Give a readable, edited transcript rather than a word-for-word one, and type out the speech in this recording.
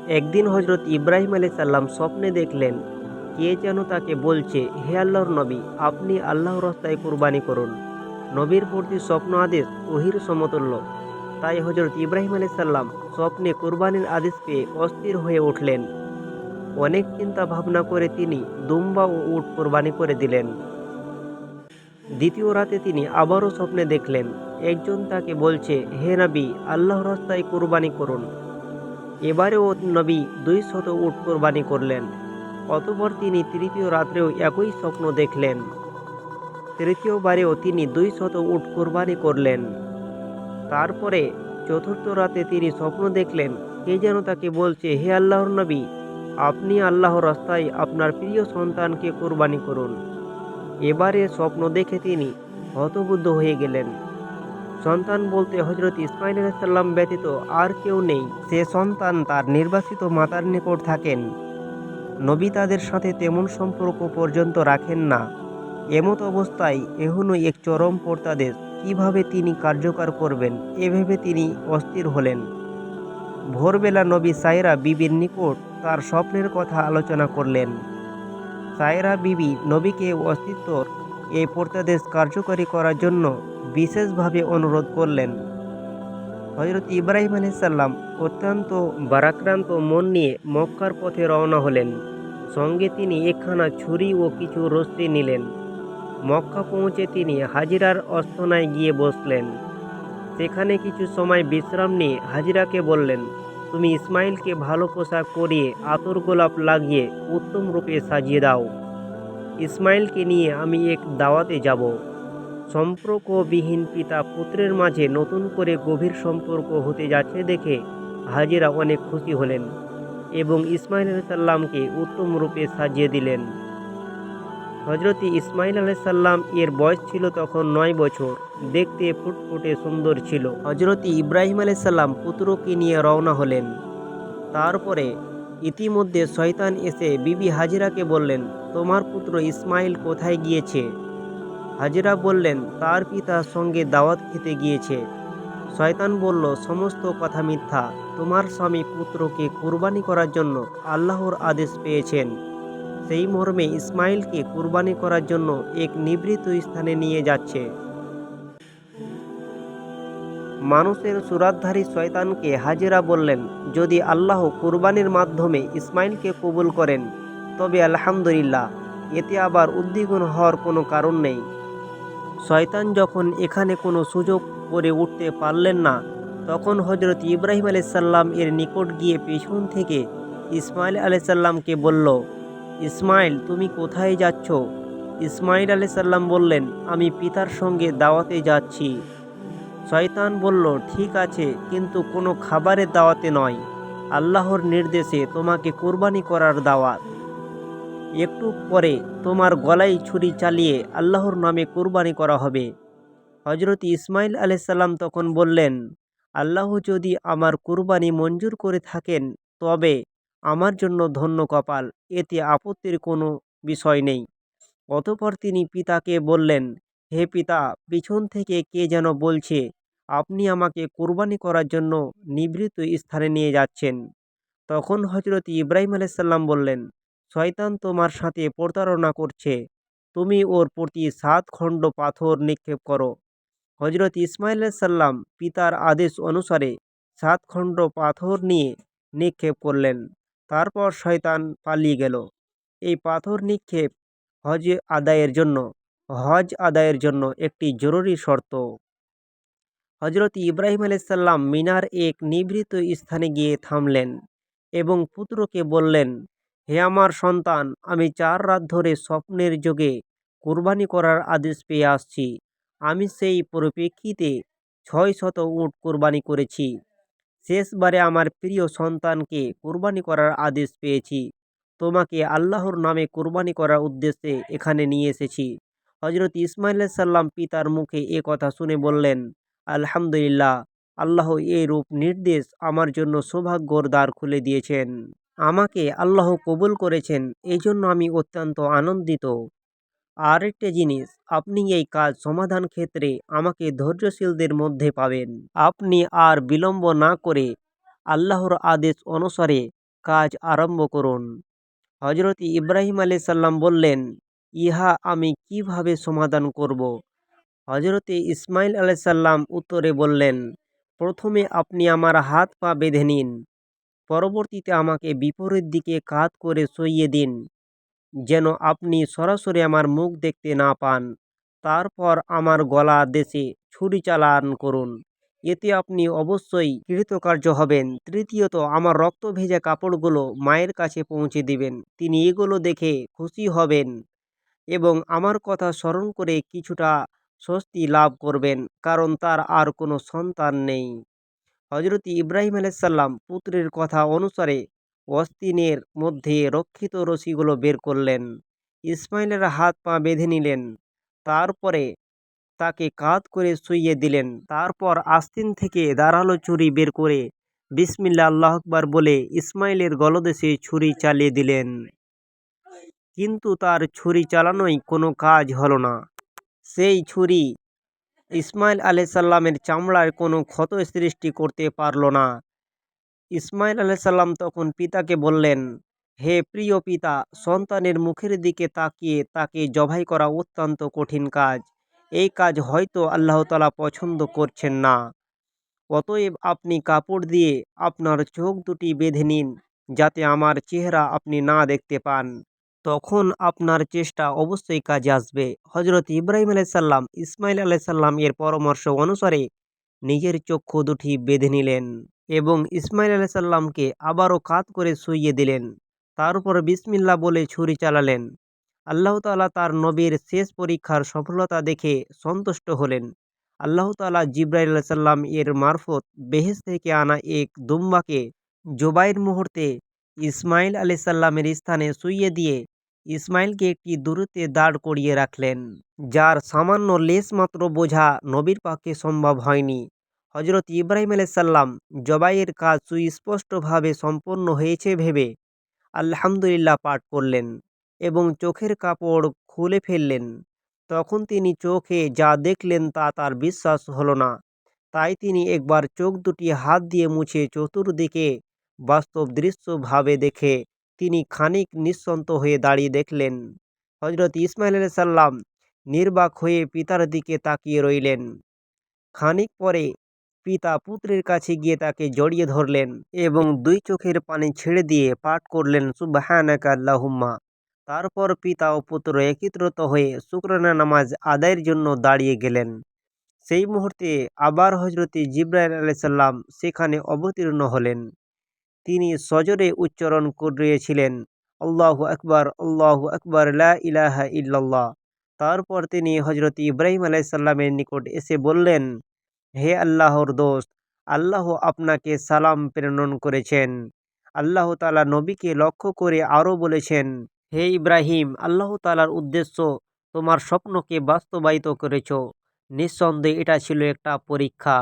একদিন হজরত ইব্রাহিম আলাইহিস সালাম স্বপ্নে দেখলেন কে যেন তাকে বলছে, হে আল্লাহর নবী, আপনি আল্লাহর রাস্তায় কুরবানি করুন। নবীর প্রতি স্বপ্ন আদেশ ওহির সমতুল্য। তাই হজরত ইব্রাহিম আলাইহিস সালাম স্বপ্নে কুরবানির আদেশ পেয়ে অস্থির হয়ে উঠলেন। অনেক চিন্তা ভাবনা করে তিনি দুম্বা ও উট কোরবানি করে দিলেন। দ্বিতীয় রাতে তিনি আবারও স্বপ্নে দেখলেন একজন তাকে বলছে, হে নবী, আল্লাহর রাস্তায় কুরবানি করুন। এবারেও নবী 200 উট কোরবানি করলেন। অতঃপর তিনি তৃতীয় রাত্রেও একই স্বপ্ন দেখলেন। তৃতীয়বারেও তিনি 200 উট কোরবানি করলেন। তারপরে চতুর্থ রাতে তিনি স্বপ্ন দেখলেন কে যেন তাকে বলছে, হে আল্লাহর নবী, আপনি আল্লাহর রাস্তায় আপনার প্রিয় সন্তানকে কোরবানি করুন। এবারে স্বপ্ন দেখে তিনি হতবুদ্ধ হয়ে গেলেন। সন্তান বলতে হজরত ইসমাইল আলাইহিস সালাম ব্যতীত আর কেউ নেই। সে সন্তান তার নির্বাসিত মাতার নিকট থাকেন। নবী তাদের সাথে তেমন সম্পর্ক পর্যন্ত রাখেন না। এমত অবস্থায় এখনও এক চরম পর্তাদেশ কিভাবে তিনি কার্যকর করবেন এ ভেবে তিনি অস্থির হলেন। ভোরবেলা নবী সায়রা বিবির নিকট তার স্বপ্নের কথা আলোচনা করলেন। সায়রা বিবি নবীকে অস্তিত্বর এই পর্তাদেশ কার্যকরী করার জন্য বিশেষভাবে অনুরোধ করলেন। হজরত ইব্রাহিম আলাইহিস সালাম অত্যন্ত ভারাক্রান্ত মন নিয়ে মক্কার পথে রওনা হলেন। সঙ্গে তিনি একখানা ছুরি ও কিছু রশ্মি নিলেন। মক্কা পৌঁছে তিনি হাজিরার অস্তনায় গিয়ে বসলেন। সেখানে কিছু সময় বিশ্রাম নিয়ে হাজিরাকে বললেন, তুমি ইসমাইলকে ভালো পোশাক পরিয়ে আতর গোলাপ লাগিয়ে উত্তম রূপে সাজিয়ে দাও। ইসমাইলকে নিয়ে আমি এক দাওয়াতে যাব। সম্পর্কবিহীন পিতা পুত্রের মাঝে নতুন করে গভীর সম্পর্ক হতে যাচ্ছে দেখে হাজিরা অনেক খুশি হলেন এবং ইসমাইল আলাইহিস সালামকে উত্তম রূপে সাজিয়ে দিলেন। হজরত ইসমাইল আলাইহিস সালাম এর বয়স ছিল তখন 9 বছর। দেখতে ফুটফুটে সুন্দর ছিল। হজরত ইব্রাহিম আলাইহিস সালাম পুত্রকে নিয়ে রওনা হলেন। তারপরে ইতিমধ্যে শয়তান এসে বিবি হাজিরাকে বললেন, তোমার পুত্র ইসমাইল কোথায় গিয়েছে? হাজিরা বললেন, তার পিতার সঙ্গে দাওয়াত খেতে গিয়েছে। শয়তান বলল, সমস্ত কথা মিথ্যা। তোমার স্বামী পুত্রকে কুরবানি করার জন্য আল্লাহর আদেশ পেয়েছেন। সেই মর্মে ইসমাইলকে কুরবানি করার জন্য এক নিভৃত স্থানে নিয়ে যাচ্ছে। মানুষের সুরাতধারী শয়তানকে হাজিরা বললেন, যদি আল্লাহ কুরবানির মাধ্যমে ইসমাইলকে কবুল করেন তবে আলহামদুলিল্লাহ, এতে আবার উদ্বিগ্ন হওয়ার কোনো কারণ নেই। শয়তান যখন এখানে কোনো সুযোগ করে উঠতে পারলেন না, তখন হজরত ইব্রাহিম আলাইহিস সালাম এর নিকট গিয়ে পেছন থেকে ইসমাইল আলাইহিস সালামকে বলল, ইসমাইল, তুমি কোথায় যাচ্ছ? ইসমাইল আলাইহিস সালাম বললেন, আমি পিতার সঙ্গে দাওয়াতে যাচ্ছি। শয়তান বলল, ঠিক আছে, কিন্তু কোনো খাবারের দাওয়াতে নয়, আল্লাহর নির্দেশে তোমাকে কোরবানি করার দাওয়াত। একটু পরে তোমার গলায় ছুরি চালিয়ে আল্লাহর নামে কোরবানি করা হবে। হজরত ইসমাইল আলাইহিস সালাম তখন বললেন, আল্লাহ যদি আমার কুরবানি মঞ্জুর করে থাকেন তবে আমার জন্য ধন্য কপাল, এতে আপত্তির কোনো বিষয় নেই। অতঃপর তিনি পিতাকে বললেন, হে পিতা, পিছন থেকে কে যেন বলছে আপনি আমাকে কুরবানি করার জন্য নিভৃত স্থানে নিয়ে যাচ্ছেন। তখন হজরত ইব্রাহিম আলাইহিস সালাম বললেন, শয়তান তোমার সাথে প্রতারণা করছে, তুমি ওর প্রতি 7 খণ্ড পাথর নিক্ষেপ করো। হজরত ইসমাইল আলাইহিস সালাম পিতার আদেশ অনুসারে 7 খণ্ড পাথর নিয়ে নিক্ষেপ করলেন। তারপর শয়তান পালিয়ে গেল। এই পাথর নিক্ষেপ হজ আদায়ের জন্য একটি জরুরি শর্ত। হজরত ইব্রাহিম আলাইহিস সালাম মিনার এক নিভৃত স্থানে গিয়ে থামলেন এবং পুত্রকে বললেন, হে আমার সন্তান, আমি 4 রাত ধরে স্বপ্নের যোগে কুরবানি করার আদেশ পেয়ে আসছি। আমি সেই পরিপ্রেক্ষিতে 600 উট কুরবানি করেছি। শেষবারে আমার প্রিয় সন্তানকে কুরবানি করার আদেশ পেয়েছি। তোমাকে আল্লাহর নামে কুরবানি করার উদ্দেশ্যে এখানে নিয়ে এসেছি। হজরত ইসমাইল আলাইহিস সালাম পিতার মুখে এ কথা শুনে বললেন, আলহামদুলিল্লাহ, আল্লাহ এই রূপ নির্দেশ আমার জন্য সৌভাগ্যর দ্বার খুলে দিয়েছেন। আমাকে আল্লাহ কবুল করেছেন, এই জন্য আমি অত্যন্ত আনন্দিত। আরেকটা জিনিস, আপনি এই কাজ সমাধান ক্ষেত্রে আমাকে ধৈর্যশীলদের মধ্যে পাবেন। আপনি আর বিলম্ব না করে আল্লাহর আদেশ অনুসারে কাজ আরম্ভ করুন। হজরত ইব্রাহিম আলাইসাল্লাম বললেন, ইহা আমি কিভাবে সমাধান করব? হজরতে ইসমাইল আলাইসাল্লাম উত্তরে বললেন, প্রথমে আপনি আমার হাত পা বেঁধে নিন, পরবর্তীতে আমাকে বিপরীত দিকে কাত করে শুইয়ে দিন, যেন আপনি সরাসরি আমার মুখ দেখতে না পান। তারপর আমার গলা দেশে ছুরি চালান করুন, এতে আপনি অবশ্যই কৃতকার্য হবেন। তৃতীয়ত, আমার রক্ত ভেজা কাপড়গুলো মায়ের কাছে পৌঁছে দিবেন, তিনি এগুলো দেখে খুশি হবেন এবং আমার কথা স্মরণ করে কিছুটা স্বস্তি লাভ করবেন, কারণ তার আর কোনো সন্তান নেই। হজরত ইব্রাহিম আলাইসাল্লাম পুত্রের কথা অনুসারে অস্তিনের মধ্যে রক্ষিত রশিগুলো বের করলেন, ইসমাইলের হাত পা বেঁধে নিলেন, তারপরে তাকে কাঁধ করে শুইয়ে দিলেন। তারপর আস্তিন থেকে ধারালো ছুরি বের করে বিসমিল্লাহ আল্লাহ আকবার বলে ইসমাইলের গলদেশে ছুরি চালিয়ে দিলেন। কিন্তু তার ছুরি চালানোই কোনো কাজ হলো না। সেই ছুরি ইসমাইল আলাইসাল্লামের চামড়ার কোনো ক্ষত সৃষ্টি করতে পারল না। ইসমাইল আলাইসাল্লাম তখন পিতাকে বললেন, হে প্রিয় পিতা, সন্তানের মুখের দিকে তাকিয়ে তাকে জবাই করা অত্যন্ত কঠিন কাজ। এই কাজ হয়তো আল্লাহ তাআলা পছন্দ করছেন না। অতএব আপনি কাপড় দিয়ে আপনার চোখ দুটি বেঁধে নিন, যাতে আমার চেহারা আপনি না দেখতে পান। তখন আপনার চেষ্টা অবশ্যই কাজে আসবে। হজরত ইব্রাহিম আলাইসাল্লাম ইসমাইল আলাইসাল্লাম এর পরামর্শ অনুসারে নিজের চক্ষু দুটি বেঁধে নিলেন এবং ইসমাইল আলাইসাল্লামকে আবারও কাত করে শুইয়ে দিলেন। তার উপর বিসমিল্লাহ বলে ছুরি চালালেন। আল্লাহ তাআলা তার নবীর শেষ পরীক্ষার সফলতা দেখে সন্তুষ্ট হলেন। আল্লাহ তাআলা জিবরাইল আলাইসাল্লাম এর মারফত বেহেশত থেকে আনা এক দুম্বাকে জবাইয়ের মুহূর্তে ইসমাইল আলাইসাল্লামের স্থানে শুইয়ে দিয়ে ইসমাইলকে একটি দূরত্বে দাঁড় করিয়ে রাখলেন, যার সামান্য লেশ মাত্র বোঝা নবীর পক্ষে সম্ভব হয়নি। হজরত ইব্রাহিম আলাইসাল্লাম জবাইয়ের কাজ সুস্পষ্টভাবে সম্পন্ন হয়েছে ভেবে আলহামদুলিল্লাহ পাঠ করলেন এবং চোখের কাপড় খুলে ফেললেন। তখন তিনি চোখে যা দেখলেন তা তার বিশ্বাস হলো না। তাই তিনি একবার চোখ দুটি হাত দিয়ে মুছে চতুর্দিকে বাস্তব দৃশ্যভাবে দেখে তিনি খানিক নিঃসন্ত হয়ে দাঁড়িয়ে দেখলেন হজরত ইসমাইল আলাইহিস সালাম নির্বাক হয়ে পিতার দিকে তাকিয়ে রইলেন। খানিক পরে পিতা পুত্রের কাছে গিয়ে তাকে জড়িয়ে ধরলেন এবং দুই চোখের পানি ছেড়ে দিয়ে পাঠ করলেন সুবহানাকা আল্লাহুম্মা। তারপর পিতা ও পুত্র একত্রিত হয়ে শুকরানা নামাজ আদায়ের জন্য দাঁড়িয়ে গেলেন। সেই মুহূর্তে আবার হজরত জিবরাইল আলাইহিস সালাম সেখানে অবতীর্ণ হলেন। তিনি সজোরে উচ্চারণ করিয়েছিলেন, আল্লাহু আকবার লা ইলাহা ইল্লাল্লাহ। তারপর তিনি হজরত ইব্রাহিম আলাইহিস সালামের নিকট এসে বললেন, হে আল্লাহর দোস্ত, আল্লাহ আপনাকে সালাম প্রেরণ করেছেন। আল্লাহ তাআলা নবীকে লক্ষ্য করে আরও বলেছেন, হে ইব্রাহিম, আল্লাহ তাআলার উদ্দেশ্য তোমার স্বপ্নকে বাস্তবায়িত করেছ। নিঃসন্দেহে এটা ছিল একটা পরীক্ষা।